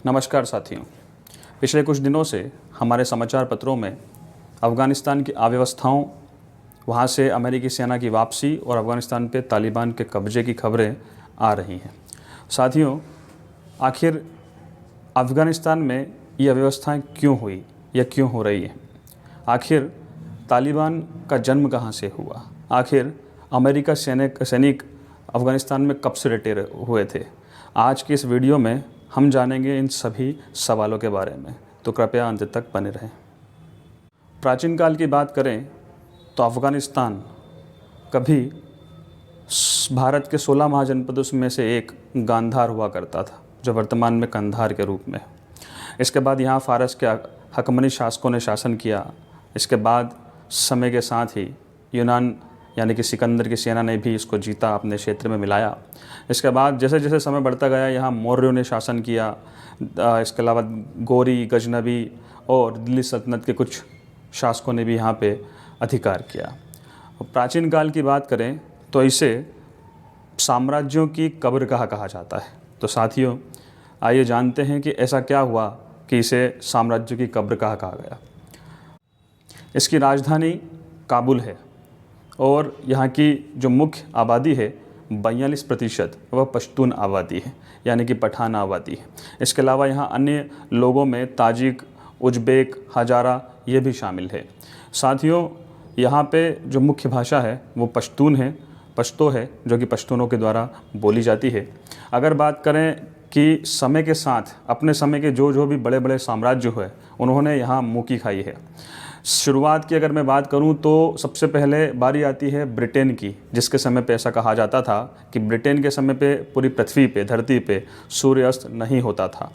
नमस्कार साथियों। पिछले कुछ दिनों से हमारे समाचार पत्रों में अफ़गानिस्तान की अव्यवस्थाओं, वहाँ से अमेरिकी सेना की वापसी और अफ़गानिस्तान पे तालिबान के कब्जे की खबरें आ रही हैं। साथियों, आखिर अफ़गानिस्तान में ये अव्यवस्थाएं क्यों हुई या क्यों हो रही हैं? आखिर तालिबान का जन्म कहाँ से हुआ? आखिर अमेरिका सैनिक अफ़गानिस्तान में कब से डटे हुए थे? आज की इस वीडियो में हम जानेंगे इन सभी सवालों के बारे में, तो कृपया अंत तक बने रहें। प्राचीन काल की बात करें तो अफ़गानिस्तान कभी भारत के 16 महाजनपदों में से एक गांधार हुआ करता था, जो वर्तमान में कंधार के रूप में। इसके बाद यहाँ फ़ारस के हकमनी शासकों ने शासन किया। इसके बाद समय के साथ ही यूनान यानी कि सिकंदर की सेना ने भी इसको जीता, अपने क्षेत्र में मिलाया। इसके बाद जैसे जैसे समय बढ़ता गया, यहाँ मौर्यों ने शासन किया। इसके अलावा गोरी, गजनबी और दिल्ली सल्तनत के कुछ शासकों ने भी यहाँ पे अधिकार किया। प्राचीन काल की बात करें तो इसे साम्राज्यों की कब्रगाह कहा जाता है। तो साथियों, आइए जानते हैं कि ऐसा क्या हुआ कि इसे साम्राज्य की कब्रगाह कहा गया। इसकी राजधानी काबुल है और यहाँ की जो मुख्य आबादी है 42% वह पश्तून आबादी है, यानी कि पठान आबादी है। इसके अलावा यहाँ अन्य लोगों में ताजिक, उज़्बेक, हजारा ये भी शामिल है। साथियों, यहाँ पे जो मुख्य भाषा है वो पश्तो है, जो कि पश्तूनों के द्वारा बोली जाती है। अगर बात करें कि समय के साथ अपने समय के जो भी बड़े बड़े साम्राज्य हुए, उन्होंने यहाँ मुँह खाई है। शुरुआत की अगर मैं बात करूं तो सबसे पहले बारी आती है ब्रिटेन की, जिसके समय पे ऐसा कहा जाता था कि ब्रिटेन के समय पे पूरी पृथ्वी पे, धरती पे सूर्यास्त नहीं होता था।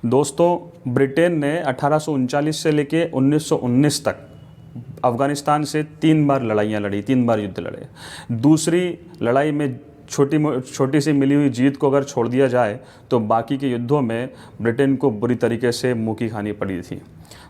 दोस्तों, ब्रिटेन ने 1839 से लेके 1919 तक अफ़गानिस्तान से 3 बार लड़ाइयाँ लड़ी, 3 बार युद्ध लड़े। दूसरी लड़ाई में छोटी सी मिली हुई जीत को अगर छोड़ दिया जाए तो बाकी के युद्धों में ब्रिटेन को बुरी तरीके से मुँह की खानी पड़ी थी।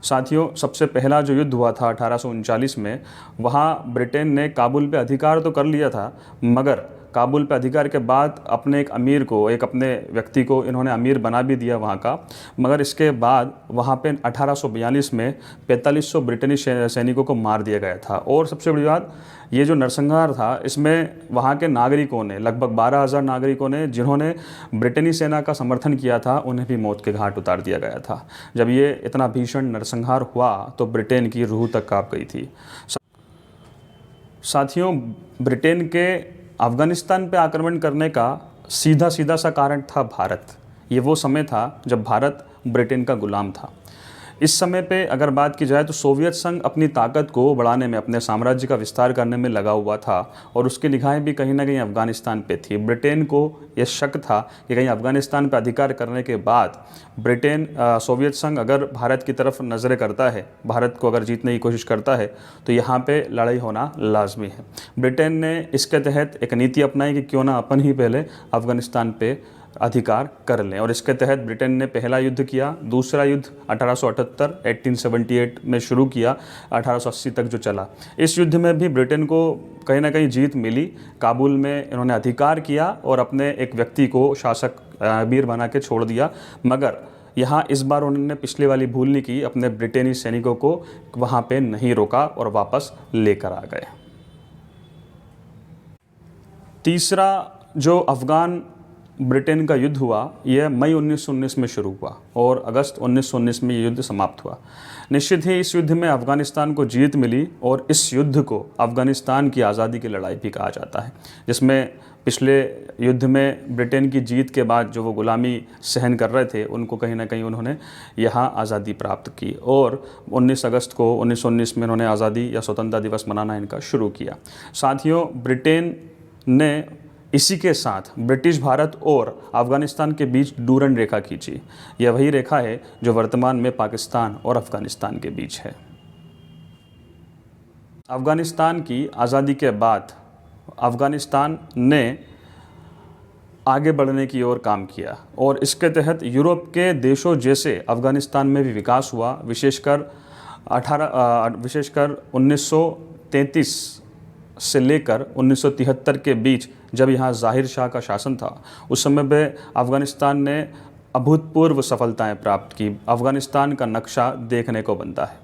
साथियों, सबसे पहला जो युद्ध हुआ था 1839 में, वहाँ ब्रिटेन ने काबुल पे अधिकार तो कर लिया था, मगर काबुल पे अधिकार के बाद अपने एक अमीर को, एक अपने व्यक्ति को इन्होंने अमीर बना भी दिया वहाँ का। मगर इसके बाद वहाँ पे 1842 में 4500 ब्रिटेनी सैनिकों को मार दिया गया था। और सबसे बड़ी बात, ये जो नरसंहार था, इसमें वहाँ के नागरिकों ने, लगभग 12,000 नागरिकों ने, जिन्होंने ब्रिटेनी सेना का समर्थन किया था, उन्हें भी मौत के घाट उतार दिया गया था। जब ये इतना भीषण नरसंहार हुआ तो ब्रिटेन की रूह तक काँप गई थी। साथियों, ब्रिटेन के अफ़गानिस्तान पे आक्रमण करने का सीधा सा कारण था भारत। ये वो समय था जब भारत ब्रिटेन का गुलाम था। इस समय पे अगर बात की जाए तो सोवियत संघ अपनी ताकत को बढ़ाने में, अपने साम्राज्य का विस्तार करने में लगा हुआ था और उसकी निगाहें भी कहीं ना कहीं अफ़गानिस्तान पे थी। ब्रिटेन को यह शक था कि कहीं अफ़गानिस्तान पे अधिकार करने के बाद सोवियत संघ अगर भारत की तरफ नज़रें करता है, भारत को अगर जीतने की कोशिश करता है, तो यहाँ पे लड़ाई होना लाजमी है। ब्रिटेन ने इसके तहत एक नीति अपनाई कि क्यों ना अपन ही पहले अफ़गानिस्तान पे अधिकार कर लें, और इसके तहत ब्रिटेन ने पहला युद्ध किया। दूसरा युद्ध 1878 में शुरू किया, 1880 तक जो चला। इस युद्ध में भी ब्रिटेन को कहीं ना कहीं जीत मिली। काबुल में इन्होंने अधिकार किया और अपने एक व्यक्ति को शासक अमीर बना के छोड़ दिया। मगर यहाँ इस बार उन्होंने पिछली वाली भूल नहीं की, अपने ब्रिटेनी सैनिकों को वहाँ पे नहीं रोका और वापस लेकर आ गए। तीसरा जो अफ़गान ब्रिटेन का युद्ध हुआ, यह मई 1919 में शुरू हुआ और अगस्त 1919 में ये युद्ध समाप्त हुआ। निश्चित ही इस युद्ध में अफ़गानिस्तान को जीत मिली और इस युद्ध को अफ़गानिस्तान की आज़ादी की लड़ाई भी कहा जाता है, जिसमें पिछले युद्ध में ब्रिटेन की जीत के बाद जो वो गुलामी सहन कर रहे थे, उनको कहीं ना कहीं उन्होंने यहाँ आज़ादी प्राप्त की और 19 अगस्त को 1919 में उन्होंने आज़ादी या स्वतंत्रता दिवस मनाना इनका शुरू किया। साथियों, ब्रिटेन ने इसी के साथ ब्रिटिश भारत और अफ़गानिस्तान के बीच डूरन रेखा खींची। यह वही रेखा है जो वर्तमान में पाकिस्तान और अफ़गानिस्तान के बीच है। अफ़गानिस्तान की आज़ादी के बाद अफ़गानिस्तान ने आगे बढ़ने की ओर काम किया और इसके तहत यूरोप के देशों जैसे अफ़गानिस्तान में भी विकास हुआ। विशेषकर 1933 से लेकर 1973 के बीच जब यहाँ ज़ाहिर शाह का शासन था, उस समय पे अफ़गानिस्तान ने अभूतपूर्व सफलताएं प्राप्त की। अफ़गानिस्तान का नक्शा देखने को बनता है।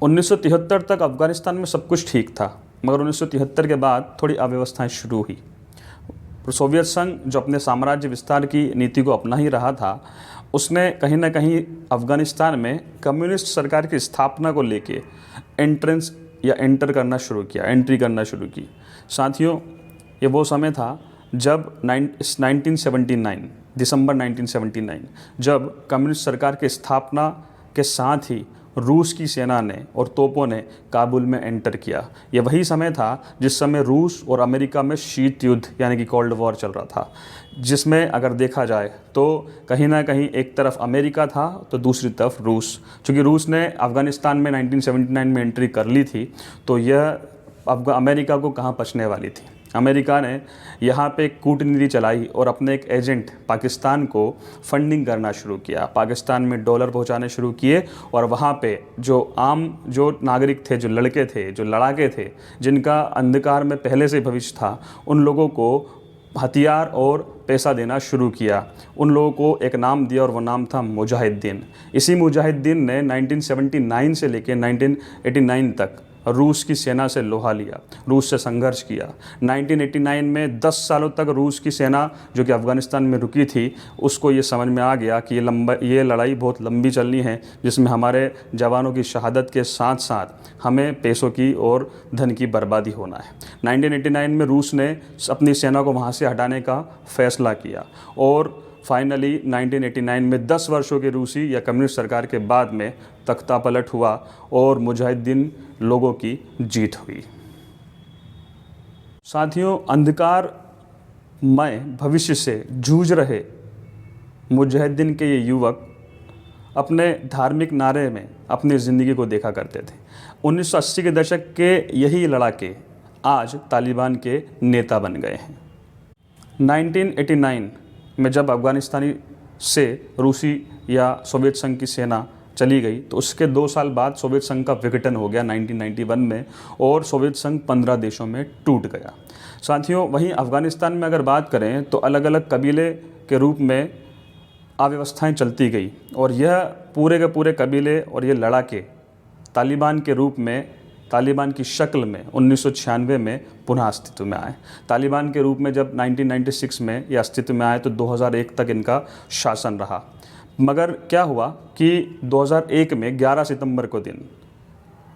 1973 तक अफ़गानिस्तान में सब कुछ ठीक था, मगर 1973 के बाद थोड़ी अव्यवस्थाएं शुरू हुई। सोवियत संघ जो अपने साम्राज्य विस्तार की नीति को अपना ही रहा था, उसने कहीं ना कहीं अफ़गानिस्तान में कम्युनिस्ट सरकार की स्थापना को लेके एंट्री करना शुरू की। साथियों, ये वो समय था जब 1979 दिसंबर 1979 जब कम्युनिस्ट सरकार की स्थापना के साथ ही रूस की सेना ने और तोपों ने काबुल में एंटर किया। ये वही समय था जिस समय रूस और अमेरिका में शीत युद्ध यानी कि कोल्ड वॉर चल रहा था, जिसमें अगर देखा जाए तो कहीं ना कहीं एक तरफ अमेरिका था तो दूसरी तरफ रूस। चूँकि रूस ने अफ़गानिस्तान में 1979 में एंट्री कर ली थी, तो यह अमेरिका को कहाँ बचने वाली थी। अमेरिका ने यहाँ पे कूटनीति चलाई और अपने एक एजेंट पाकिस्तान को फंडिंग करना शुरू किया। पाकिस्तान में डॉलर पहुँचाने शुरू किए और वहाँ पे जो नागरिक थे, जो लड़के थे, जो लड़ाके थे, जिनका अंधकार में पहले से भविष्य था, उन लोगों को हथियार और पैसा देना शुरू किया। उन लोगों को एक नाम दिया और वो नाम था मुजाहिदीन। इसी मुजाहिदीन ने 1979 से लेकर 1989 तक रूस की सेना से लोहा लिया, रूस से संघर्ष किया। 1989 में 10 सालों तक रूस की सेना जो कि अफ़गानिस्तान में रुकी थी, उसको ये समझ में आ गया कि ये लड़ाई बहुत लंबी चलनी है, जिसमें हमारे जवानों की शहादत के साथ साथ हमें पैसों की और धन की बर्बादी होना है। 1989 में रूस ने अपनी सेना को वहाँ से हटाने का फैसला किया और फाइनली 1989 में 10 वर्षों के रूसी या कम्युनिस्ट सरकार के बाद में तख्ता पलट हुआ और मुजाहिदीन लोगों की जीत हुई। साथियों, अंधकारमय भविष्य से जूझ रहे मुजाहिदीन के ये युवक अपने धार्मिक नारे में अपनी ज़िंदगी को देखा करते थे। 1980 के दशक के यही लड़ाके आज तालिबान के नेता बन गए हैं। 1989 में जब अफ़गानिस्तानी से रूसी या सोवियत संघ की सेना चली गई, तो उसके 2 साल बाद सोवियत संघ का विघटन हो गया 1991 में और सोवियत संघ 15 देशों में टूट गया। साथियों, वहीं अफ़गानिस्तान में अगर बात करें तो अलग अलग कबीले के रूप में अव्यवस्थाएं चलती गई और यह पूरे के पूरे कबीले और ये लड़ाके तालिबान के रूप में, तालिबान की शक्ल में 1996 में पुनः अस्तित्व में आए। तालिबान के रूप में जब 1996 में ये अस्तित्व में आए तो 2001 तक इनका शासन रहा। मगर क्या हुआ कि 2001 में 11 सितंबर को दिन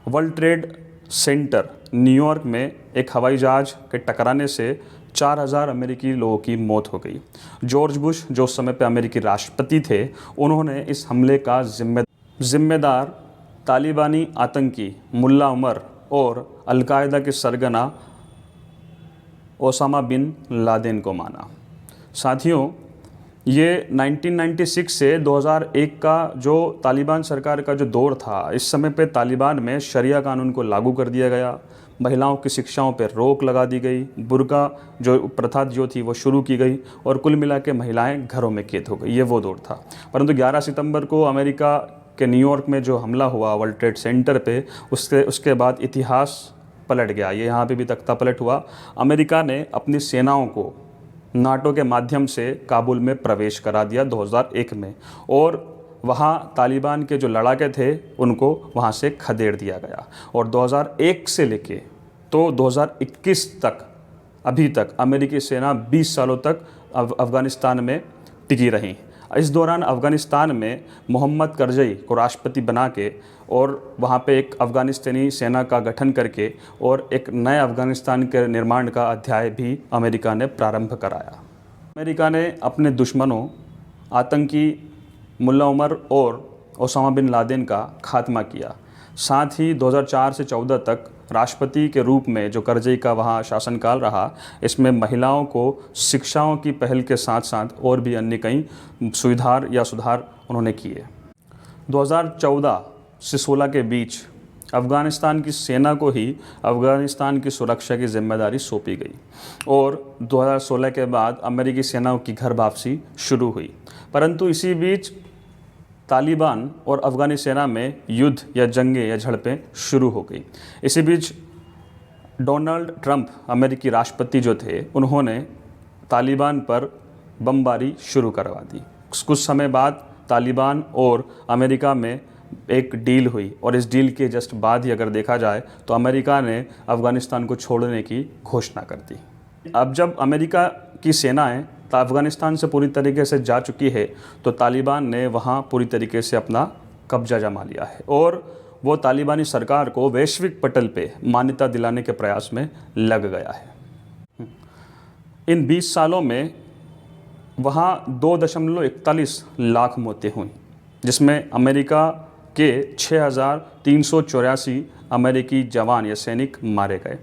वर्ल्ड ट्रेड सेंटर न्यूयॉर्क में एक हवाई जहाज़ के टकराने से 4000 अमेरिकी लोगों की मौत हो गई। जॉर्ज बुश जो उस समय पे अमेरिकी राष्ट्रपति थे, उन्होंने इस हमले का जिम्मेदार तालिबानी आतंकी मुल्ला उमर और अलकायदा के सरगना ओसामा बिन लादेन को माना। साथियों, ये 1996 से 2001 का जो तालिबान सरकार का जो दौर था, इस समय पे तालिबान में शरिया कानून को लागू कर दिया गया, महिलाओं की शिक्षाओं पर रोक लगा दी गई, बुर्का जो प्रथा जो थी वो शुरू की गई और कुल मिला के महिलाएँ घरों में कैद हो गई। ये वो दौर था। परंतु 11 सितंबर को अमेरिका के न्यूयॉर्क में जो हमला हुआ वर्ल्ड ट्रेड सेंटर पे, उसके बाद इतिहास पलट गया। ये यहाँ पे भी तख्ता पलट हुआ। अमेरिका ने अपनी सेनाओं को नाटो के माध्यम से काबुल में प्रवेश करा दिया 2001 में और वहाँ तालिबान के जो लड़ाके थे उनको वहाँ से खदेड़ दिया गया और 2001 से लेके तो 2021 तक अभी तक अमेरिकी सेना 20 सालों तक अफ़गानिस्तान में टिकी रही। इस दौरान अफ़गानिस्तान में मोहम्मद करज़ई को राष्ट्रपति बना के और वहाँ पे एक अफ़गानिस्तानी सेना का गठन करके और एक नए अफ़गानिस्तान के निर्माण का अध्याय भी अमेरिका ने प्रारंभ कराया। अमेरिका ने अपने दुश्मनों आतंकी मुल्ला उमर और ओसामा बिन लादेन का खात्मा किया। साथ ही 2004 से 14 तक राष्ट्रपति के रूप में जो करज़ई का वहाँ शासनकाल रहा, इसमें महिलाओं को शिक्षाओं की पहल के साथ साथ और भी अन्य कई सुधार उन्होंने किए। 2014 से 16 के बीच अफ़गानिस्तान की सेना को ही अफ़गानिस्तान की सुरक्षा की जिम्मेदारी सौंपी गई और 2016 के बाद अमेरिकी सेनाओं की घर वापसी शुरू हुई। परंतु इसी बीच तालिबान और अफ़गानी सेना में युद्ध या जंगें या झड़पें शुरू हो गई। इसी बीच डोनाल्ड ट्रंप अमेरिकी राष्ट्रपति जो थे, उन्होंने तालिबान पर बमबारी शुरू करवा दी। कुछ समय बाद तालिबान और अमेरिका में एक डील हुई और इस डील के जस्ट बाद ही अगर देखा जाए तो अमेरिका ने अफ़गानिस्तान को छोड़ने की घोषणा कर दी। अब जब अमेरिका की सेनाएं अफ़गानिस्तान से पूरी तरीके से जा चुकी है तो तालिबान ने वहां पूरी तरीके से अपना कब्जा जमा लिया है और वो तालिबानी सरकार को वैश्विक पटल पे मान्यता दिलाने के प्रयास में लग गया है। इन 20 सालों में वहाँ 2.41 लाख मौतें हुई, जिसमें अमेरिका के 6,384 अमेरिकी जवान या सैनिक मारे गए।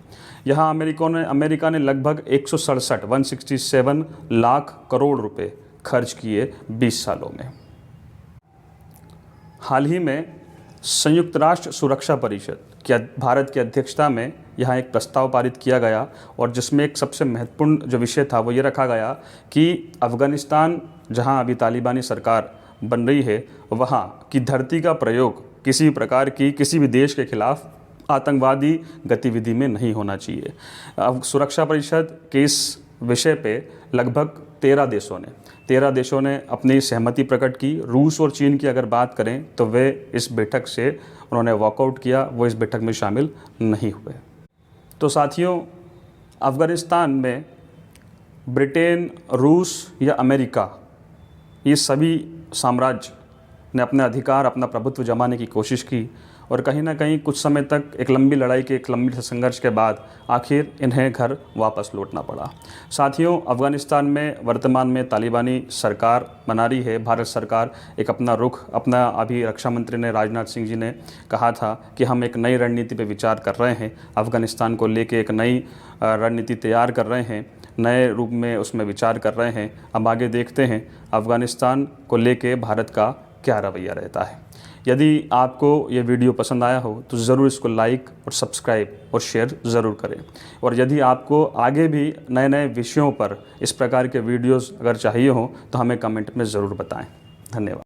यहाँ अमेरिका ने लगभग 167 लाख करोड़ रुपए खर्च किए 20 सालों में। हाल ही में संयुक्त राष्ट्र सुरक्षा परिषद की भारत की अध्यक्षता में यहाँ एक प्रस्ताव पारित किया गया और जिसमें एक सबसे महत्वपूर्ण जो विषय था वो ये रखा गया कि अफ़गानिस्तान जहाँ अभी तालिबानी सरकार बन रही है वहाँ की धरती का प्रयोग किसी प्रकार की किसी भी देश के खिलाफ आतंकवादी गतिविधि में नहीं होना चाहिए। अब सुरक्षा परिषद के इस विषय पे लगभग 13 देशों ने अपनी सहमति प्रकट की। रूस और चीन की अगर बात करें तो वे इस बैठक से उन्होंने वॉकआउट किया, वो इस बैठक में शामिल नहीं हुए। तो साथियों, अफ़गानिस्तान में ब्रिटेन, रूस या अमेरिका, ये सभी साम्राज्य ने अपने अधिकार, अपना प्रभुत्व जमाने की कोशिश की और कहीं ना कहीं कुछ समय तक एक लंबी लड़ाई के, एक लंबी संघर्ष के बाद आखिर इन्हें घर वापस लौटना पड़ा। साथियों, अफ़गानिस्तान में वर्तमान में तालिबानी सरकार बना रही है। भारत सरकार एक अपना रुख, अभी रक्षा मंत्री ने, राजनाथ सिंह जी ने कहा था कि हम एक नई रणनीति पर विचार कर रहे हैं, अफ़गानिस्तान को लेके एक नई रणनीति तैयार कर रहे हैं, नए रूप में उसमें विचार कर रहे हैं। अब आगे देखते हैं अफ़गानिस्तान को लेके भारत का क्या रवैया रहता है। यदि आपको ये वीडियो पसंद आया हो तो ज़रूर इसको लाइक और सब्सक्राइब और शेयर ज़रूर करें। और यदि आपको आगे भी नए नए विषयों पर इस प्रकार के वीडियोस अगर चाहिए हो तो हमें कमेंट में ज़रूर बताएं। धन्यवाद।